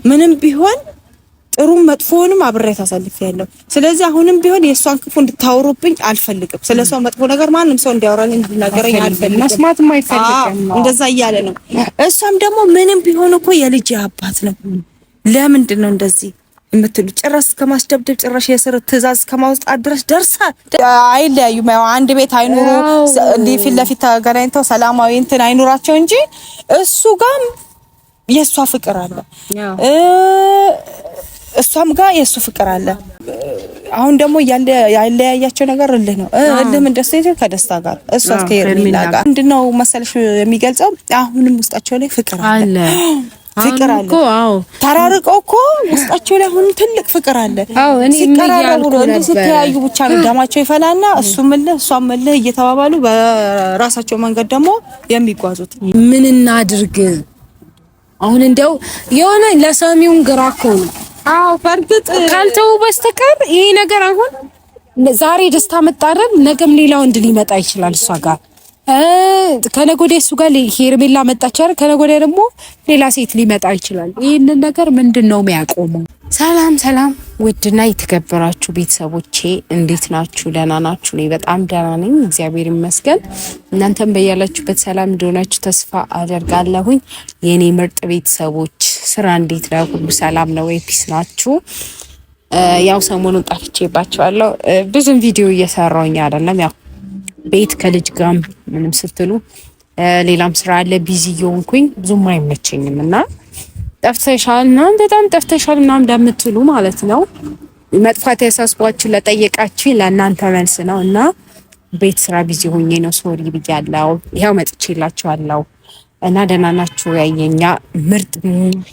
ምንም ቢሆን ጥሩ መጥፎንም አብሬት አሳልፌያለሁ። ስለዚህ አሁንም ቢሆን የሷን ክፉ እንድታወሩብኝ አልፈልግም። ስለሷ መጥፎ ነገር ማንም ሰው እንዲያወራኝ እንድናገረኝ አልፈልግም። መስማትም አይፈልግም። እንደዛ እያለ ነው። እሷም ደግሞ ምንም ቢሆን እኮ የልጅ አባት ነው። ለምንድን ነው እንደዚህ የምትሉ? ጭራሽ ከማስደብደብ ጭራሽ የስር ትዕዛዝ ከማውጣት ድረስ ደርሳ አይለያዩም። ያው አንድ ቤት አይኑሩ እንዲህ ፊት ለፊት ተገናኝተው ሰላማዊ እንትን አይኑራቸው እንጂ እሱ ጋር የሷ ፍቅር አለ፣ እሷም ጋር የሱ ፍቅር አለ። አሁን ደግሞ ያለያያቸው ነገር እልህ ነው። እልህ ምን ደስታ ይተር ከደስታ ጋር እሷ ከሄርሜላ ጋር ምንድነው መሰለሽ የሚገልጸው? አሁንም ውስጣቸው ላይ ፍቅር አለ። ፍቅር አለ እኮ ተራርቀው እኮ ውስጣቸው ላይ አሁን ትልቅ ፍቅር አለ። ሲቀራረቡ እንደዚህ ሲተያዩ ብቻ ነው ደማቸው ይፈላና እሱም እልህ እሷም እልህ እየተባባሉ በራሳቸው መንገድ ደግሞ የሚጓዙት። ምን እናድርግ አሁን? እንደው የሆነ ለሰሚውን ግራ እኮ ነው። በርግጥ ካልተው በስተቀር ይሄ ነገር አሁን ዛሬ ደስታ መጣረም ነገም ሌላ ወንድ ሊመጣ ይችላል እሷ ጋር። ከነገ ወዲያ እሱ ጋር ሄርሜላ መጣች አይደል? ከነገ ወዲያ ደግሞ ሌላ ሴት ሊመጣ ይችላል። ይሄንን ነገር ምንድነው የሚያቆመው? ሰላም ሰላም፣ ውድና የተከበራችሁ ቤተሰቦቼ እንዴት ናችሁ? ደህና ናችሁ? እኔ በጣም ደህና ነኝ፣ እግዚአብሔር ይመስገን። እናንተም በያላችሁበት ሰላም እንደሆናችሁ ተስፋ አደርጋለሁኝ። የኔ ምርጥ ቤተሰቦች ስራ እንዴት ነው? ሁሉ ሰላም ነው ወይ? ፒስ ናችሁ? ያው ሰሞኑን ጠፍቼባችኋለሁ። ብዙም ቪዲዮ እየሰራሁኝ አይደለም። ያው ቤት ከልጅ ጋር ምንም ስትሉ ሌላም ስራ አለ፣ ቢዚ እየሆንኩኝ ብዙም አይመቸኝም እና ጠፍተሻል እና በጣም ጠፍተሻል እና እንደምትሉ ማለት ነው። መጥፋት ያሳስቧችሁ ለጠየቃችሁ ለእናንተ መልስ ነው እና ቤት ስራ ቢዚ ሆኜ ነው ሶሪ ብያለሁ። ይሄው መጥቼላችኋለሁ እና ደህና ናችሁ? ያየኛ ምርጥ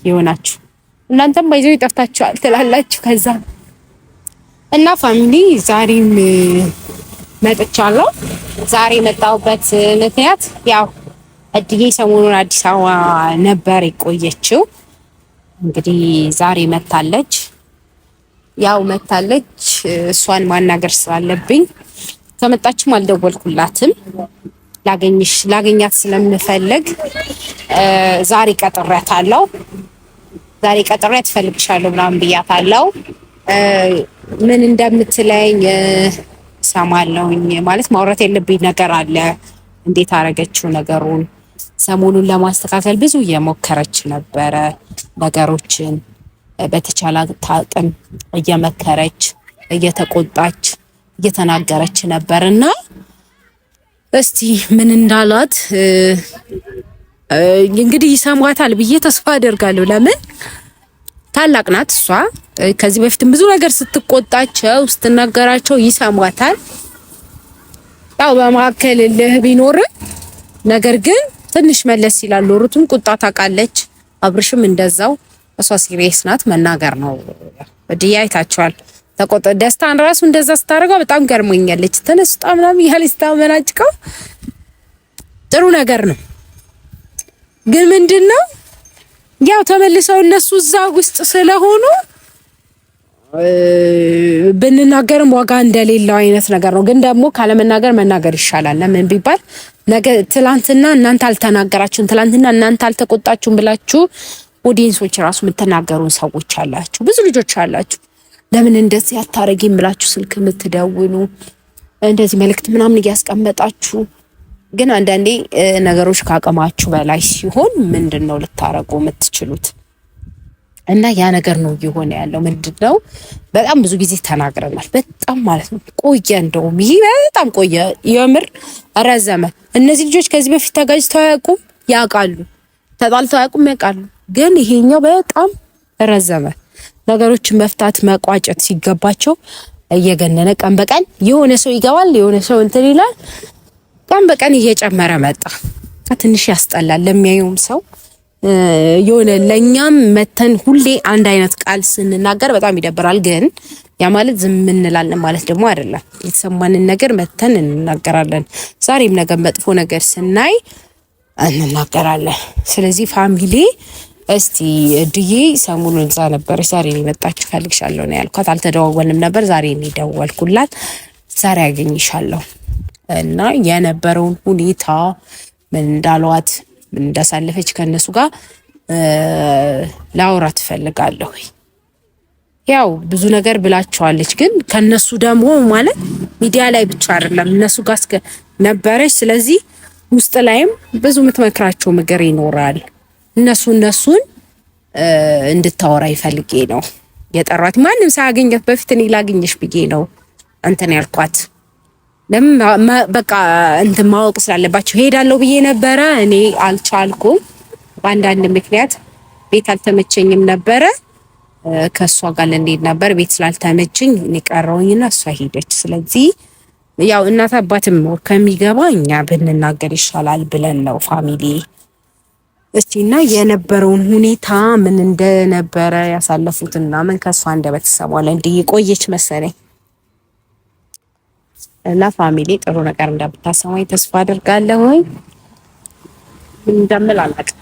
የሆናችሁ እናንተም ባይዘው ይጠፍታችኋል ትላላችሁ። ከዛ እና ፋሚሊ ዛሬም መጥቻለሁ። ዛሬ መጣሁበት ምክንያት ያው እድዬ ሰሞኑን አዲስ አበባ ነበር የቆየችው። እንግዲህ ዛሬ መታለች። ያው መታለች፣ እሷን ማናገር ስላለብኝ ከመጣችም አልደወልኩላትም። ላገኛት ስለምፈልግ ዛሬ ቀጥሬያታለሁ። ዛሬ ቀጥሬያት እፈልግሻለሁ ምናምን ብያታለሁ። ምን እንደምትለኝ ሰማለሁኝ። ማለት ማውራት የለብኝ ነገር አለ። እንዴት አረገችው ነገሩን ሰሞኑን ለማስተካከል ብዙ እየሞከረች ነበረ። ነገሮችን በተቻለ አቅም እየመከረች እየተቆጣች እየተናገረች ነበርና እስቲ ምን እንዳላት እንግዲህ ይሰማታል ብዬ ተስፋ አደርጋለሁ። ለምን ታላቅ ናት እሷ። ከዚህ በፊትም ብዙ ነገር ስትቆጣቸው ስትናገራቸው ይሰማታል። ያው በመካከል ልህ ቢኖርም ነገር ግን ትንሽ መለስ ይላል። ሩትም ቁጣ ታውቃለች፣ አብርሽም እንደዛው። እሷ ሲሪየስ ናት፣ መናገር ነው። ወዲያ አይታችኋል። ተቆጣ ደስታን ራሱ እንደዛ ስታደርገው በጣም ገርሞኛለች። ተነስጣ ምናምን ያህል ስታመናጭቀው ጥሩ ነገር ነው። ግን ምንድነው ያው ተመልሰው እነሱ እዛ ውስጥ ስለሆኑ ብንናገርም ዋጋ እንደሌለው አይነት ነገር ነው። ግን ደግሞ ካለመናገር መናገር ይሻላል። ለምን ቢባል ነገ ትላንትና እናንተ አልተናገራችሁም፣ ትላንትና እናንተ አልተቆጣችሁም ብላችሁ ኦዲየንሶች ራሱ የምትናገሩን ሰዎች አላችሁ፣ ብዙ ልጆች አላችሁ። ለምን እንደዚህ አታረጊም ብላችሁ ስልክ የምትደውሉ እንደዚህ መልእክት ምናምን እያስቀመጣችሁ። ግን አንዳንዴ ነገሮች ካቀማችሁ በላይ ሲሆን ምንድነው ልታረጉ የምትችሉት? እና ያ ነገር ነው እየሆነ ያለው። ምንድነው በጣም ብዙ ጊዜ ተናግረናል። በጣም ማለት ነው ቆየ፣ እንደውም ይሄ በጣም ቆየ፣ የምር ረዘመ። እነዚህ ልጆች ከዚህ በፊት ተጋጭተው ያውቁም? ያውቃሉ። ተጣልተው ያውቁም? ያውቃሉ። ግን ይሄኛው በጣም ረዘመ። ነገሮችን መፍታት መቋጨት ሲገባቸው እየገነነ ቀን በቀን የሆነ ሰው ይገባል፣ የሆነ ሰው እንትን ይላል። ቀን በቀን እየጨመረ መጣ። ትንሽ ያስጠላል ለሚያየውም ሰው። የሆነ ለኛም መተን ሁሌ አንድ አይነት ቃል ስንናገር በጣም ይደብራል። ግን ያ ማለት ዝም እንላለን ማለት ደግሞ አይደለም። የተሰማንን ነገር መተን እንናገራለን። ዛሬም ነገ መጥፎ ነገር ስናይ እንናገራለን። ስለዚህ ፋሚሊ እስቲ እድዬ ሰሞኑን እዛ ነበረች። ዛሬ ነው የመጣችው። ፈልግሻለሁ ነው ያልኳት። አልተደዋወልንም ነበር። ዛሬ ነው የደወልኩላት። ዛሬ አገኝሻለሁ እና የነበረውን ሁኔታ ምን እንዳሏት ምን እንዳሳለፈች ከነሱ ጋር ላውራት እፈልጋለሁ። ያው ብዙ ነገር ብላችኋለች፣ ግን ከነሱ ደግሞ ማለት ሚዲያ ላይ ብቻ አይደለም እነሱ ጋር ነበረች። ስለዚህ ውስጥ ላይም ብዙ የምትመክራቸው ምክር ይኖራል። እነሱን እንድታወራ ይፈልጌ ነው የጠሯት። ማንም ሳያገኘት በፊት እኔ ላገኘሽ ብዬ ነው እንትን ያልኳት። በቃ እንትን ማወቅ ስላለባቸው ሄዳለሁ ብዬ ነበረ። እኔ አልቻልኩም በአንዳንድ ምክንያት፣ ቤት አልተመቸኝም ነበረ። ከሷ ጋር ልንሄድ ነበር፣ ቤት ስላልተመቸኝ እኔ ቀረውኝና እሷ ሄደች። ስለዚህ ያው እናት አባትም ከሚገባ እኛ ብንናገር ይሻላል ብለን ነው ፋሚሊ። እስቲና የነበረውን ሁኔታ ምን እንደነበረ ያሳለፉትና ምን ከሷ እንደበተሰማለ እንዲህ ቆየች መሰለኝ። እና ፋሚሊ ጥሩ ነገር እንደምታሰማኝ ተስፋ አድርጋለሁ። እንደምል አላውቅም።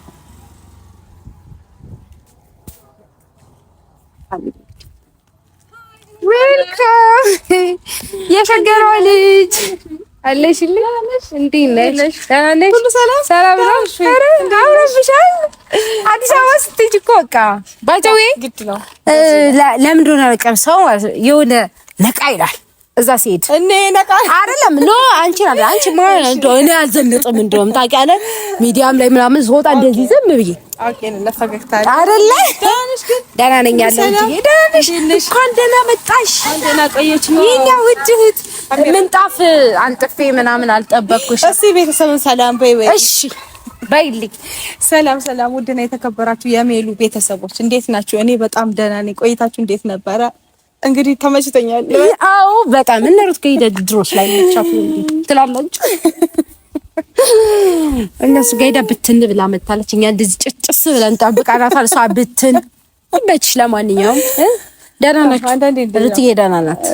ዌልካም የሸገሯ ልጅ አለሽልኝ። እንዴት ነሽ? ደህና ነሽ? ሁሉ ሰላም ሰላም ነው? አውረብሻል። አዲስ አበባ ስትሄጂ እኮ በቃ ባይተዌ ግድ ነው። ለምንድን ነው ሰው የሆነ ነቃ ይላል እዛ ሲሄድ እኔ ነቃ አይደለም። ኖ አንቺ ማለት ነው። እኔ አልዘንጥም እንደውም ታውቂያለሽ፣ ሚዲያም ላይ ምናምን ስወጣ እንደዚህ ዝም ብዬ ለፈገግታ አይደለ? ደህና ነኝ ያለው እንጂ ደህና ነሽ? እንኳን ደህና መጣሽ። ደህና ቆየች። የኛ ውድ እህት ምንጣፍ አንጥፌ ምናምን አልጠበቅኩሽ። እሺ ቤተሰብን ሰላም በይ። እሺ በይልኝ። ሰላም ሰላም። ውድና የተከበራችሁ የሜሉ ቤተሰቦች እንዴት ናችሁ? እኔ በጣም ደህና ነኝ። ቆይታችሁ እንዴት ነበረ? እንግዲህ ተመችቶኛል። አዎ በጣም እነሩት ከሄደ ድሮስ ላይ ነቻፉ ትላላችሁ። እነሱ ጋይዳ ብትን ብላ መታለች። እኛ እንደዚህ ጭጭስ ብለን ጠብቃናታል። እሷ ብትን ይመችሽ። ለማንኛውም ደህና ናችሁ? ሩትዬ ደህና ናት።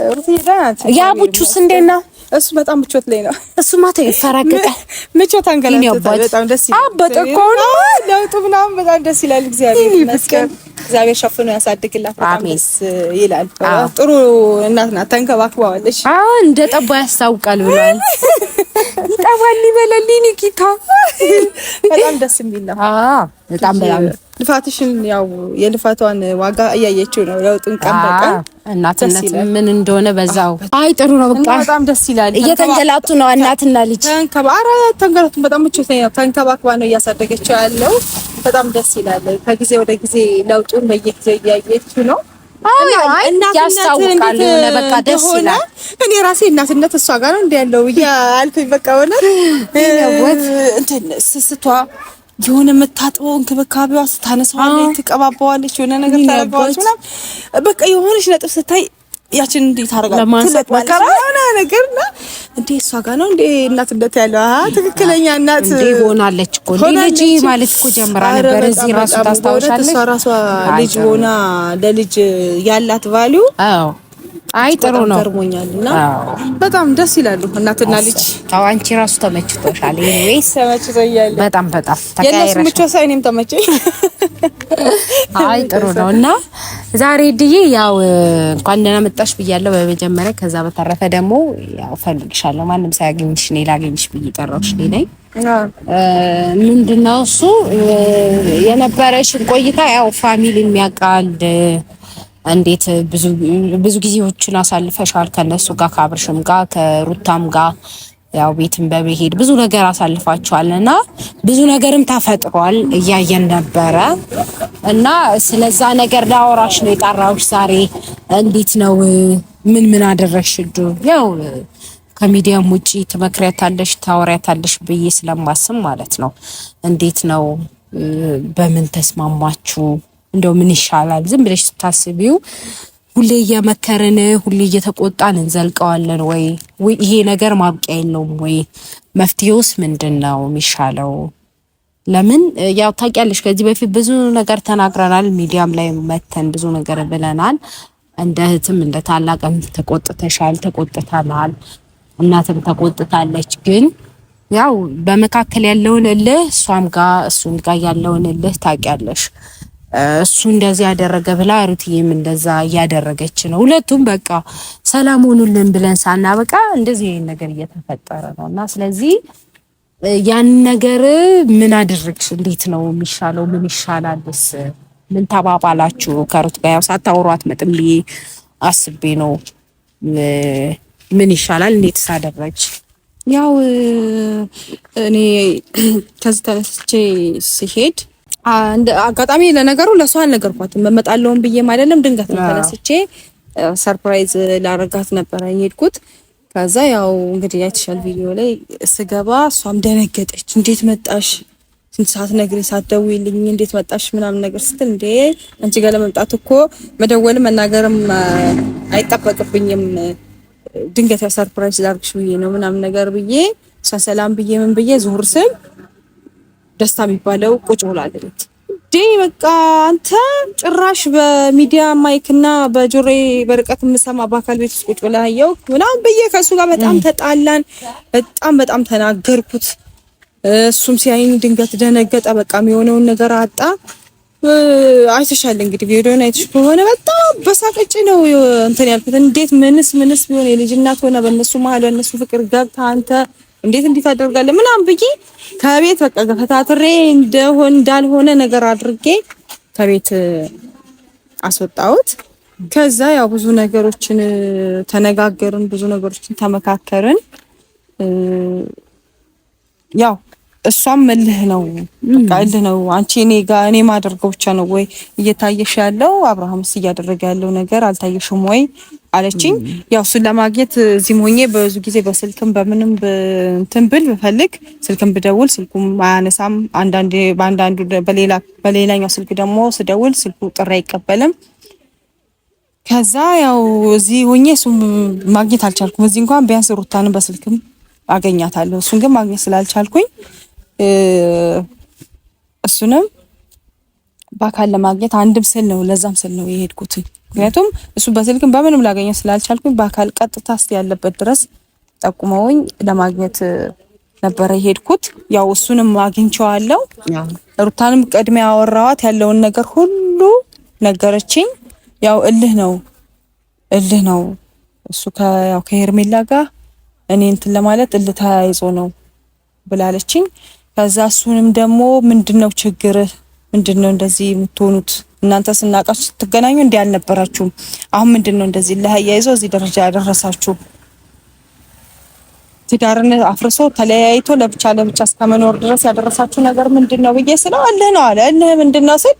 ያ ቡቹስ እንዴት ነው? እሱ በጣም ምቾት ላይ ነው። እሱ ማታ ይፈራገጣል። ምቾት አንገላታ በጣም ደስ ይላል። አበጠ እኮ ነው ለውጡ ምናምን በጣም ደስ ይላል። እግዚአብሔር ይመስገን። እግዚአብሔር ሸፍኖ ያሳድግላት። በጣም ደስ ይላል። ጥሩ እናት ናት። ተንከባክባዋለች። አዎ እንደ ጠባ ያስታውቃል ብሏል። ይጠባል ይበላል። ኒኪታ በጣም ደስ የሚል ነው። በጣም ልፋትሽን ያው የልፋቷን ዋጋ እያየችው ነው። ለውጡን ቀን በቀን እናትነት ምን እንደሆነ በዛው አይ ጥሩ ነው። በቃ በጣም ደስ ይላል። እየተንገላቱ ነው እናትና ልጅ ተንገላቱ። በጣም ምቾት ነው። ተንከባክባ ነው እያሳደገችው ያለው። በጣም ደስ ይላል። ከጊዜ ወደ ጊዜ ለውጡን በየጊዜው እያየችው ነው። ያስታውቃል። በቃ ደስ ይላል። እኔ ራሴ እናትነት እሷ ጋር ነው እንደ ያለው አልኩኝ። በቃ ወለት እንትን ስስቷ የሆነ የምታጥበው እንክብካቤዋ ስታነሳዋለች፣ ትቀባባዋለች፣ የሆነ ነገር ታረጋዋለች ምናምን በቃ የሆነች ነጥብ ስታይ ያችን እንዴት ታረጋለች ለማከራና ነገርና እንዴ እሷ ጋር ነው እንዴ እናትነት ያለው ትክክለኛ እናት እንዴ ሆናለች እኮ ልጅ ማለት እኮ ጀምራ ነበር። እዚህ ራሱ ታስታውሻለች። እሷ ራሷ ልጅ ሆና ለልጅ ያላት ቫልዩ አዎ አይ ጥሩ ነው። ገርሞኛልና በጣም ደስ ይላሉ እናትና ልጅ። ታው አንቺ ራሱ ተመችቶሻል? ወይስ ተመችቶኛል? በጣም ተቀያይረሽ የነሱ ምቾት ሳይኔም ተመቸኝ። አይ ጥሩ ነውና ዛሬ ድዬ ያው እንኳን ደህና መጣሽ ብያለሁ በመጀመሪያ። ከዛ በተረፈ ደግሞ ያው ፈልግሻለሁ። ማንም ሳያገኝሽ እኔ ላገኝሽ ብዬ ጠራሁሽ ነኝ። ምንድነው እሱ የነበረሽን ቆይታ ያው ፋሚሊ የሚያውቃል። እንዴት ብዙ ጊዜዎችን አሳልፈሻል ከነሱ ጋር፣ ከአብርሽም ጋር ከሩታም ጋር ያው ቤትም በመሄድ ብዙ ነገር አሳልፋችኋልና ብዙ ነገርም ተፈጥሯል እያየን ነበረ። እና ስለዛ ነገር ላወራሽ ነው የጠራሁሽ ዛሬ። እንዴት ነው ምን አደረግሽ? ያው ከሚዲያም ውጪ ትመክሪያታለሽ ታወሪያታለሽ ብዬ ስለማስብ ማለት ነው። እንዴት ነው በምን ተስማማችሁ? እንደው ምን ይሻላል? ዝም ብለሽ ስታስቢው ሁሌ እየመከረን ሁሌ እየተቆጣን እንዘልቀዋለን ወይ ይሄ ነገር ማብቂያ የለውም ወይ? መፍትሄውስ ምንድነው የሚሻለው? ለምን ያው ታውቂያለሽ ከዚህ በፊት ብዙ ነገር ተናግረናል። ሚዲያም ላይ መተን ብዙ ነገር ብለናል። እንደ እህትም እንደ ታላቅም ተቆጥተናል። እናትም ተቆጥታለች። ግን ያው በመካከል ያለውን እልህ እሷም ጋር እሱም ጋር ያለውን እልህ ታውቂያለሽ። እሱ እንደዚህ ያደረገ ብላ ሩትዬም እንደዛ እያደረገች ነው። ሁለቱም በቃ ሰላም ሆኑልን ብለን ሳናበቃ እንደዚህ ነገር እየተፈጠረ ነውና ስለዚህ ያን ነገር ምን አደረግሽ? እንዴት ነው የሚሻለው? ምን ይሻላልስ? ምን ተባባላችሁ? ከሩት ጋር ያው ሳታወሩ አትመጥም ብዬ አስቤ ነው። ምን ይሻላል? እንዴትስ አደረግሽ? ያው እኔ ከዚህ ተነስቼ ሲሄድ አጋጣሚ ለነገሩ ለሷ አልነገርኳትም። እመጣለሁም ብዬም አይደለም ድንገት ነው ተነስቼ ሰርፕራይዝ ላረጋት ነበር የሄድኩት። ከዛ ያው እንግዲህ አይተሻል ቪዲዮ ላይ ስገባ እሷም ደነገጠች። እንዴት መጣሽ? ስንት ሰዓት ነግሪ ሳትደውይልኝ እንዴት መጣሽ ምናምን ነገር ስትል እንዴ አንቺ ጋር ለመምጣት እኮ መደወልም መናገርም አይጠበቅብኝም ድንገት ያው ሰርፕራይዝ ላርግሽ ብዬ ነው ምናምን ነገር ብዬ ሰላም ብዬ ምን ብዬ ዙር ስል ደስታ የሚባለው ቁጭ ብላለች። በቃ አንተ ጭራሽ በሚዲያ ማይክና በጆሬ በርቀት የምሰማ በአካል ቤት ውስጥ ቁጭ ብላ ያየው ምናምን ብዬ ከሱ ጋር በጣም ተጣላን። በጣም ተናገርኩት። እሱም ሲያይኝ ድንገት ደነገጠ። በቃ የሚሆነውን ነገር አጣ። አይተሻል እንግዲህ ቪዲዮውን አይተሽ ከሆነ በጣም በሳቀጭ ነው እንትን ያልኩት። እንዴት ምንስ ቢሆን የልጅ እናት ሆነ በእነሱ መሀል በእነሱ ፍቅር ገብታ አንተ እንዴት ታደርጋለህ ምናምን ብዬ ከቤት በቃ ገፈታትሬ እንዳልሆነ ነገር አድርጌ ከቤት አስወጣሁት። ከዛ ያው ብዙ ነገሮችን ተነጋገርን፣ ብዙ ነገሮችን ተመካከርን። ያው እሷም እልህ ነው በቃ እልህ ነው። አንቺ እኔ ማደርገው ብቻ ነው ወይ እየታየሽ ያለው? አብርሃምስ እያደረገ ያለው ነገር አልታየሽም ወይ አለችኝ። ያው እሱን ለማግኘት እዚህም ሆኜ ብዙ ጊዜ በስልክም በምንም እንትን ብል ብፈልግ ስልክም ብደውል ስልኩም አያነሳም። በአንዳንዱ በሌላኛው ስልክ ደግሞ ስደውል ስልኩ ጥሪ አይቀበልም። ከዛ ያው እዚህ ሆኜ እሱን ማግኘት አልቻልኩም። እዚህ እንኳን ቢያንስ ሩታንም በስልክም አገኛታለሁ። እሱን ግን ማግኘት ስላልቻልኩኝ እሱንም በአካል ለማግኘት አንድም ስል ነው ለዛም ስል ነው የሄድኩት። ምክንያቱም እሱ በስልክም በምንም ላገኘው ስላልቻልኩኝ በአካል ቀጥታ እስቲ ያለበት ድረስ ጠቁመውኝ ለማግኘት ነበረ የሄድኩት። ያው እሱንም አግኝቼዋለሁ። ሩታንም ቀድሜ ያወራዋት ያለውን ነገር ሁሉ ነገረችኝ። ያው እልህ ነው እሱ ከሄርሜላ ጋር እኔ እንትን ለማለት እልህ ተያይዞ ነው ብላለችኝ። ከዛ እሱንም ደግሞ ምንድነው ችግር? ምንድነው እንደዚህ የምትሆኑት? እናንተ ስናቃችሁ ስትገናኙ እንዲህ አልነበራችሁም። አሁን ምንድነው እንደዚህ ለያይዞ እዚህ ደረጃ ያደረሳችሁ? ትዳርን አፍርሶ ተለያይቶ ለብቻ እስከመኖር ድረስ ያደረሳችሁ ነገር ምንድነው ብዬ ስለው እልህ ነው አለ። እልህ ምንድነው ስል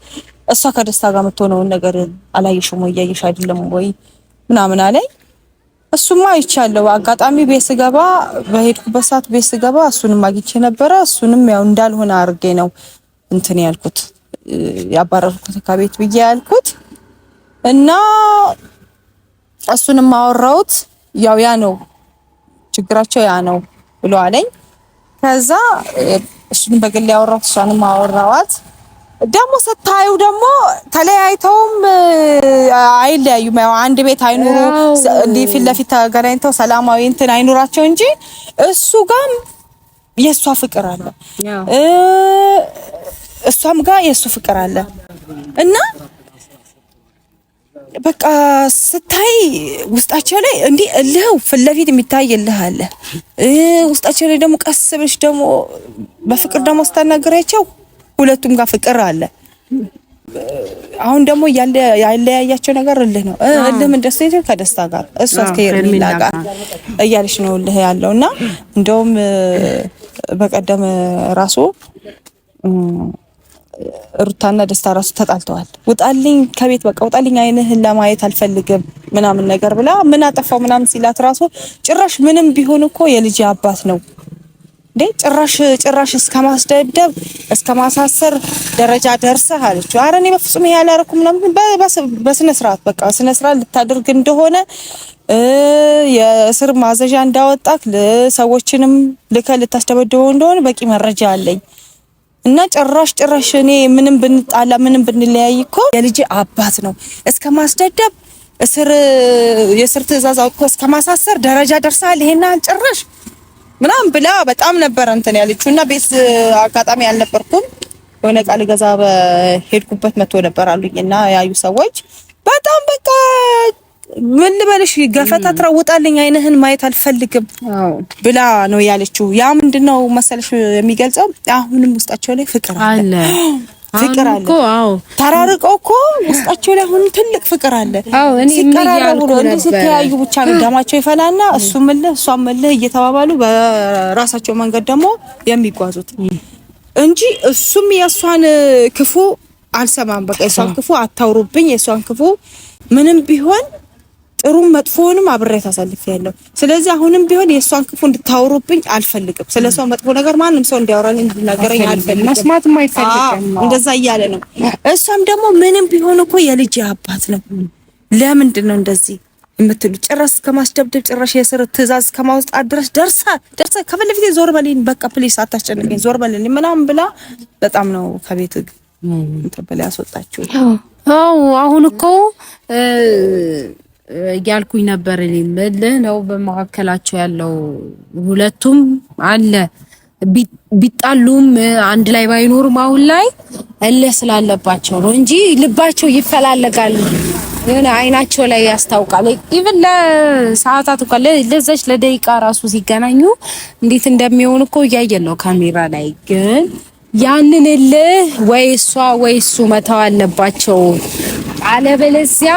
እሷ ከደስታ ጋር የምትሆነውን ነገር አላየሽም ወይ? እያየሽ አይደለም ወይ ምናምን አለኝ። እሱማ አይቻለሁ። አጋጣሚ ቤት ስገባ በሄድኩበት ሰዓት ቤት ስገባ እሱንም አግኝቼ ነበረ። እሱንም ያው እንዳልሆነ አድርጌ ነው እንትን ያልኩት ያባረርኩት ከቤት ብዬ ያልኩት እና እሱንም አወራሁት። ያው ያ ነው ችግራቸው ያ ነው ብሎ አለኝ። ከዛ እሱንም በግል ያወራሁት እሷንም አወራዋት። ደግሞ ስታዩ ደግሞ ተለያይተውም አይለያዩም። ያው አንድ ቤት አይኑሩ እንዲህ ፊት ለፊት ተገናኝተው ሰላማዊ እንትን አይኑራቸው እንጂ እሱ ጋር የሷ ፍቅር አለ፣ እሷም ጋር የሱ ፍቅር አለ እና በቃ ስታይ ውስጣቸው ላይ እንዲህ እልህ ፊት ለፊት የሚታይ እልህ አለ። ውስጣቸው ላይ ደግሞ ቀስ ብለሽ ደግሞ በፍቅር ደግሞ ስታናገራቸው ሁለቱም ጋር ፍቅር አለ። አሁን ደግሞ ያለያያቸው ነገር እልህ ነው። እልህ ምን ደስ ይላል? ከደስታ ጋር እሷ ከሄርሜላ ጋር እያለች ነው እልህ ያለውና እንደውም በቀደም ራሱ ሩታና ደስታ ራሱ ተጣልተዋል። ውጣልኝ ከቤት በቃ ውጣልኝ፣ አይንህን ለማየት አልፈልግም ምናምን ነገር ብላ ምን አጠፋው ምናምን ሲላት ራሱ ጭራሽ ምንም ቢሆን እኮ የልጅ አባት ነው እንዴ ጭራሽ እስከማስደብደብ እስከማሳሰር ደረጃ ደርሰህ አለችው። ኧረ እኔ በፍጹም ይሄ አላደረኩም ምናምን በስነ ስርዓት በቃ ስነ ስርዓት ልታደርግ እንደሆነ የእስር ማዘዣ እንዳወጣክ ለሰዎችንም ልከህ ልታስደበድበው እንደሆነ በቂ መረጃ አለኝ እና ጭራሽ እኔ ምንም ብንጣላ ምንም ብንለያይ እኮ የልጅ አባት ነው እስከማስደብደብ የእስር ትዕዛዝ አውጥቶ እስከማሳሰር ደረጃ ደርሰሃል ይሄና ጭራሽ ምናምን ብላ በጣም ነበር እንትን ያለችው። እና ቤት አጋጣሚ አልነበርኩም የሆነ ቃል ገዛ በሄድኩበት መጥቶ ነበር አሉኝና ያዩ ሰዎች በጣም በቃ ምን ልበልሽ ገፈታ ትራውጣልኝ አይንህን ማየት አልፈልግም ብላ ነው ያለችው። ያ ምንድነው መሰለሽ የሚገልጸው አሁንም ውስጣቸው ላይ ፍቅር አለ። ፍቅር አለ። አዎ ተራርቀው እኮ ውስጣቸው ላይ አሁን ትልቅ ፍቅር አለ። ሲቀራረቡ ነው እንዴ ሲተያዩ ብቻ ነው ደማቸው ይፈላና እሱም እሷም እየተባባሉ በራሳቸው መንገድ ደግሞ የሚጓዙት እንጂ እሱም የሷን ክፉ አልሰማም። በቃ የሷን ክፉ አታውሩብኝ፣ የሷን ክፉ ምንም ቢሆን ጥሩ መጥፎንም አብሬት አሳልፌያለሁ። ስለዚህ አሁንም ቢሆን የሷን ክፉ እንድታወሩብኝ አልፈልግም። ስለሷ መጥፎ ነገር ማንም ሰው እንዲያወራልኝ እንዲናገረኝ አልፈልግም። መስማትም አይፈልግም። እንደዛ እያለ ነው። እሷም ደግሞ ምንም ቢሆን እኮ የልጅ አባት ነው። ለምንድን ነው እንደዚህ የምትሉ? ጭራሽ ከማስደብደብ ጭራሽ የስር ትዕዛዝ ከማውጣት ድረስ ደርሳ ከፈለፊቴ ዞር በልኝ፣ በቃ ፕሊስ አታስጨንቀኝ፣ ዞር በልኝ ምናምን ብላ በጣም ነው ከቤት እንተበላ ያስወጣችሁ። አዎ አሁን እኮ ያልኩኝ ነበር እኔም ነው በመካከላቸው ያለው ሁለቱም አለ ቢጣሉም አንድ ላይ ባይኖርም አሁን ላይ ስላለባቸው ነው እንጂ ልባቸው ይፈላለጋል። የሆነ አይናቸው ላይ ያስታውቃል። ኢቭን ለሰዓታት እኮ ለዛች ለደቂቃ ራሱ ሲገናኙ እንዴት እንደሚሆን እኮ እያየን ነው ካሜራ ላይ። ግን ያንን ወይ እሷ ወይ እሱ መተው አለባቸው። አለበለዚያ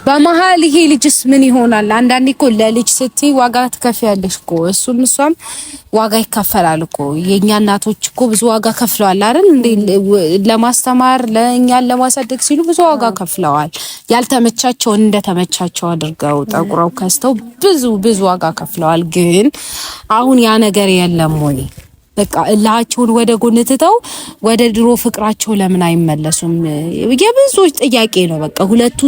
በመሃል ይሄ ልጅስ ምን ይሆናል? አንዳንዴ እኮ ለልጅ ስትይ ዋጋ ትከፍያለሽ እኮ እሷም ዋጋ ይከፈላል እኮ። የኛ እናቶች እኮ ብዙ ዋጋ ከፍለዋል አይደል እንዴ? ለማስተማር ለእኛን ለማሳደግ ሲሉ ብዙ ዋጋ ከፍለዋል። ያልተመቻቸውን እንደተመቻቸው አድርገው ጠቁረው ከስተው ብዙ ዋጋ ከፍለዋል። ግን አሁን ያ ነገር የለም ወይ? በቃ እላቸውን ወደ ጎን ትተው ወደ ድሮ ፍቅራቸው ለምን አይመለሱም? የብዙዎች ጥያቄ ነው። በቃ ሁለቱ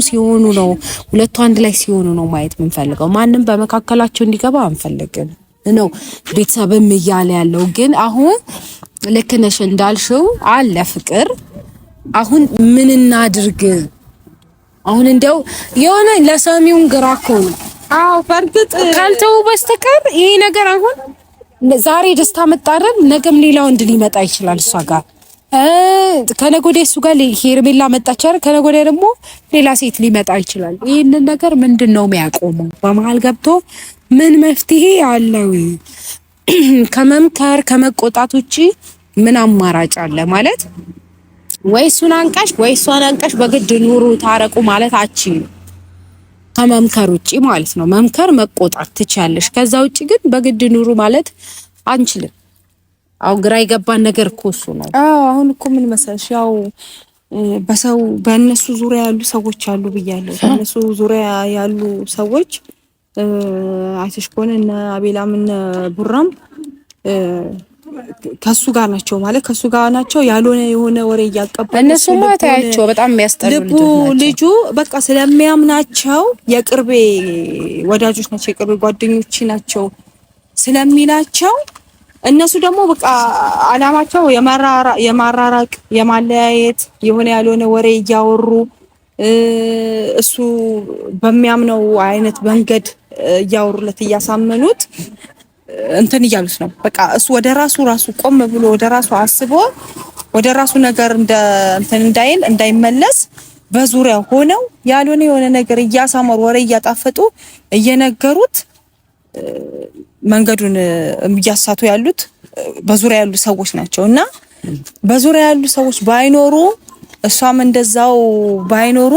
አንድ ላይ ሲሆኑ ነው ማየት የምንፈልገው። ማንም በመካከላቸው እንዲገባ አንፈልግም ነው ቤተሰብም እያለ ያለው። ግን አሁን ልክ ነሽ እንዳልሽው አለ ፍቅር። አሁን ምን እናድርግ? አሁን እንደው የሆነ ለሰሚውን ግራ እኮ ነው። አዎ በርግጥ ካልተው በስተቀር ይሄ ነገር አሁን ዛሬ ደስታ መጣረን ነገም ሌላ ወንድ ሊመጣ ይችላል እሷ ጋር። ከነገ ወዲያ እሱ ጋር ሄርሜላ መጣች አይደል? ከነገ ወዲያ ደግሞ ሌላ ሴት ሊመጣ ይችላል። ይሄንን ነገር ምንድነው የሚያቆመው? በመሃል ገብቶ ምን መፍትሄ አለው? ከመምከር ከመቆጣት ውጪ ምን አማራጭ አለ? ማለት ወይ እሱን አንቃሽ ወይ እሷን አንቃሽ በግድ ኑሩ ታረቁ ማለት አቺ ከመምከር ውጪ ማለት ነው። መምከር መቆጣት ትቻለሽ። ከዛ ውጪ ግን በግድ ኑሩ ማለት አንችልም። አው ግራ ይገባን ነገር እኮ እሱ ነው። አሁን እኮ ምን መሰለሽ ያው በእነሱ ዙሪያ ያሉ ሰዎች አሉ ብያለሁ። በእነሱ ዙሪያ ያሉ ሰዎች አይተሽ ከሆነ እነ አቤላም እነ ቡራም ከሱ ጋር ናቸው ማለት ከሱ ጋር ናቸው። ያልሆነ የሆነ ወሬ እያቀበሉ እነሱ ማታያቸው በጣም የሚያስጠሉ ልጁ በቃ ስለሚያምናቸው የቅርቤ ወዳጆች ናቸው፣ የቅርቤ ጓደኞች ናቸው ስለሚላቸው እነሱ ደግሞ በቃ አላማቸው የማራራቅ የማለያየት የሆነ ያልሆነ ወሬ እያወሩ እሱ በሚያምነው አይነት መንገድ እያወሩለት እያሳመኑት እንትን እያሉት ነው። በቃ እሱ ወደ ራሱ ቆም ብሎ ወደ ራሱ አስቦ ወደ ራሱ ነገር እንዳይመለስ በዙሪያው ሆነው ያልሆነ የሆነ ነገር እያሳመሩ ወሬ እያጣፈጡ እየነገሩት መንገዱን እያሳቱ ያሉት በዙሪያ ያሉ ሰዎች ናቸውና በዙሪያ ያሉ ሰዎች ባይኖሩ እሷም እንደዛው ባይኖሩ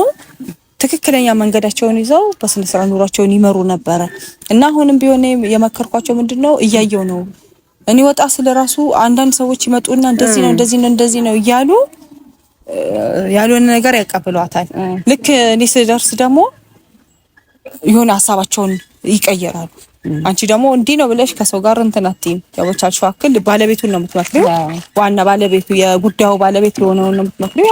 ትክክለኛ መንገዳቸውን ይዘው በስነ ስርዓት ኑሯቸውን ይመሩ ነበር። እና አሁንም ቢሆን የመከርኳቸው ምንድነው እያየው ነው እኔ ወጣ ስለራሱ አንዳንድ ሰዎች ይመጡና እንደዚህ ነው እያሉ ያልሆነ ነገር ያቀበሏታል። ልክ እኔ ስደርስ ደግሞ የሆነ ሀሳባቸውን ይቀየራሉ። አንቺ ደግሞ እንዲህ ነው ብለሽ ከሰው ጋር እንተናትኝ ያወቻችሁ አክል ባለቤቱን ነው የምትመክሪው። ዋና ባለቤቱ የጉዳዩ ባለቤት የሆነው ነው የምትመክሪው።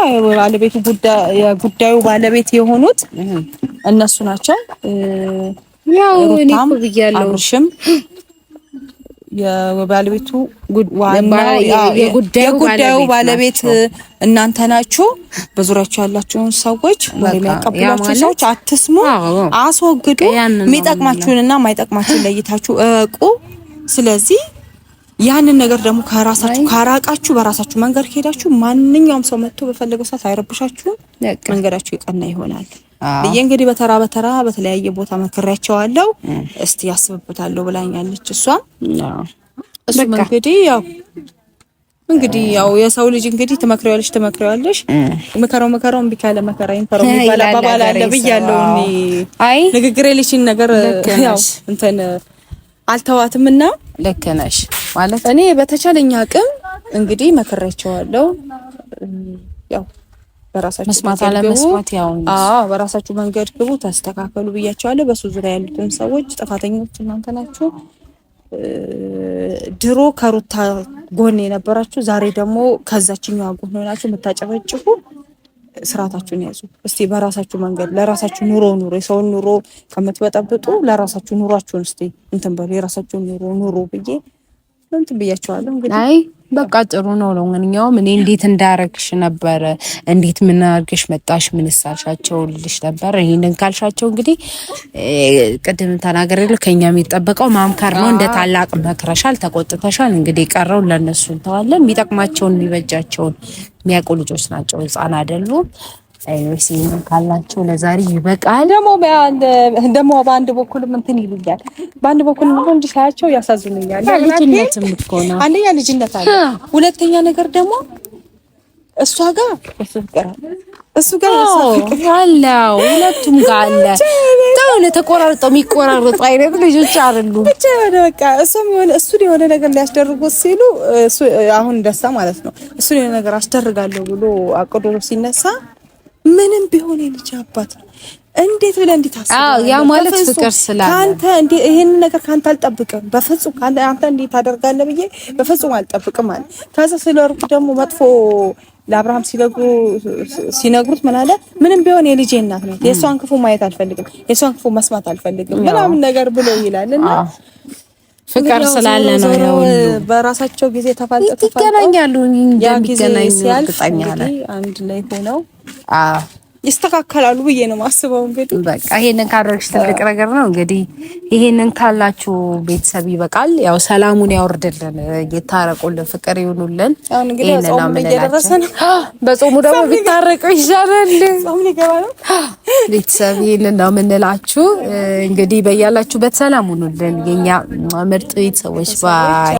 የጉዳዩ ባለቤት የሆኑት እነሱ ናቸው። ያው እኔ እኮ ብያለሁ አብርሽም የባለቤቱ ዋናው የጉዳዩ ባለቤት እናንተ ናችሁ። በዙሪያችሁ ያላችሁን ሰዎች የሚያቀብሏችሁ ሰዎች አትስሙ፣ አስወግዱ። የሚጠቅማችሁንና የማይጠቅማችሁን ለይታችሁ እቁ። ስለዚህ ያንን ነገር ደግሞ ከራሳችሁ ካራቃችሁ በራሳችሁ መንገድ ከሄዳችሁ ማንኛውም ሰው መጥቶ በፈለገው ሰዓት አይረብሻችሁም። መንገዳችሁ የቀና ይሆናል። እንግዲህ በተራ በተለያየ ቦታ መክሬያቸዋለሁ። እስቲ ያስብበታለሁ ብላኛለች እሷ። እሱ እንግዲህ ያው የሰው ልጅ እንግዲህ ትመክሪዋለሽ መከራው እምቢ ካለ መከራ ይንፈረው የሚባል አባባል አለ ብያለሁ። እኔ ንግግሬ ልሽን ነገር ያው እንትን አልተዋትምና ልክ ነሽ ማለት እኔ በተቻለኝ አቅም እንግዲህ መከራቸዋለሁ። ያው በራሳችሁ መስማት አለ መስማት ያው በራሳችሁ መንገድ ግቡ፣ ተስተካከሉ ብያቸዋለሁ። በሱ ዙሪያ ያሉትን ሰዎች ጥፋተኞች እናንተ ናችሁ። ድሮ ከሩታ ጎን የነበራችሁ ዛሬ ደግሞ ከዛችኛው ጎን ሆናችሁ የምታጨበጭቡ ስራታችሁን ያዙ። እስቲ በራሳችሁ መንገድ ለራሳችሁ ኑሮ የሰውን ኑሮ ከምትበጠብጡ ለራሳችሁ ኑሯችሁን እስቲ እንትን በሉ። የራሳችሁን ኑሮ ብዬ እንትን ብያቸዋለሁ። እንግዲህ በቃ ጥሩ ነው። ለማንኛውም እኔ እንዴት እንዳረግሽ ነበር እንዴት ምን አርግሽ መጣሽ ምን ሳልሻቸው ልልሽ ነበር። ይሄንን ካልሻቸው እንግዲህ ቅድም ተናገረልኝ ከኛ የሚጠበቀው ማምከር ነው። እንደ ታላቅ መክረሻል፣ ተቆጥተሻል። እንግዲህ ቀረው ለነሱ እንተዋለን። የሚጠቅማቸውን የሚበጃቸውን የሚያውቁ ልጆች ናቸው፣ ህፃን አይደሉም። አይወስ ይሄን ካላችሁ ለዛሬ ይበቃል። ደግሞ በአንድ በኩል እንትን ይሉኛል፣ በአንድ በኩል ነው እንጂ ሳያቸው ያሳዝኑኛል። ልጅነትም እኮ ነው። አንደኛ ልጅነት አለ፣ ሁለተኛ ነገር ደግሞ እሷ ጋር እሱ ጋር አለ፣ ሁለቱም ጋር አለ። ታውነ ተቆራርጠው የሚቆራረጡ አይነት ልጆች አይደሉ። ብቻ በቃ እሱ የሆነ ነገር ሊያስደርጉት ሲሉ እሱ አሁን ደስታ ማለት ነው። እሱ የሆነ ነገር አስደርጋለሁ ብሎ አቅዶ ሲነሳ ምንም ቢሆን የልጅ አባት ነው። እንዴት ብለህ እንዲታስብ ያ ማለት ፍቅር ስላለ ካንተ እንዴ ይሄን ነገር ካንተ አልጠብቅም በፍጹም። አንተ እንዴት ታደርጋለህ ብዬ በፍጹም አልጠብቅም አለ። ከዛ ስለርኩ ደግሞ መጥፎ ለአብርሃም ሲነግሩት ምን አለ? ምንም ቢሆን የልጄ እናት ነው፣ የሷን ክፉ ማየት አልፈልግም፣ የሷን ክፉ መስማት አልፈልግም ምናምን ነገር ብሎ ይላልና ፍቅር ስላለ ነው። ያው በራሳቸው ጊዜ ተፋልጠው ይገናኛሉ። እንደሚገናኙ እርግጠኛ ነኝ። አንድ ላይ ሆነው ይስተካከላሉ ብዬ ነው ማስበው። እንግዲህ በቃ ይሄንን ካደረግሽ ትልቅ ነገር ነው። እንግዲህ ይሄንን ካላችሁ ቤተሰብ ይበቃል። ያው ሰላሙን ያወርድልን፣ ይታረቁልን፣ ፍቅር ይሁኑልን። ይሄንን ነው የምንላችሁ። በጾሙ ደግሞ ቢታረቁ ይሻላል። ጾም ሊገባ ነው ቤተሰብ። ይሄንን ነው የምንላችሁ። እንግዲህ በያላችሁበት ሰላም ሁኑልን የኛ ምርጥ ቤተሰቦች። ባይ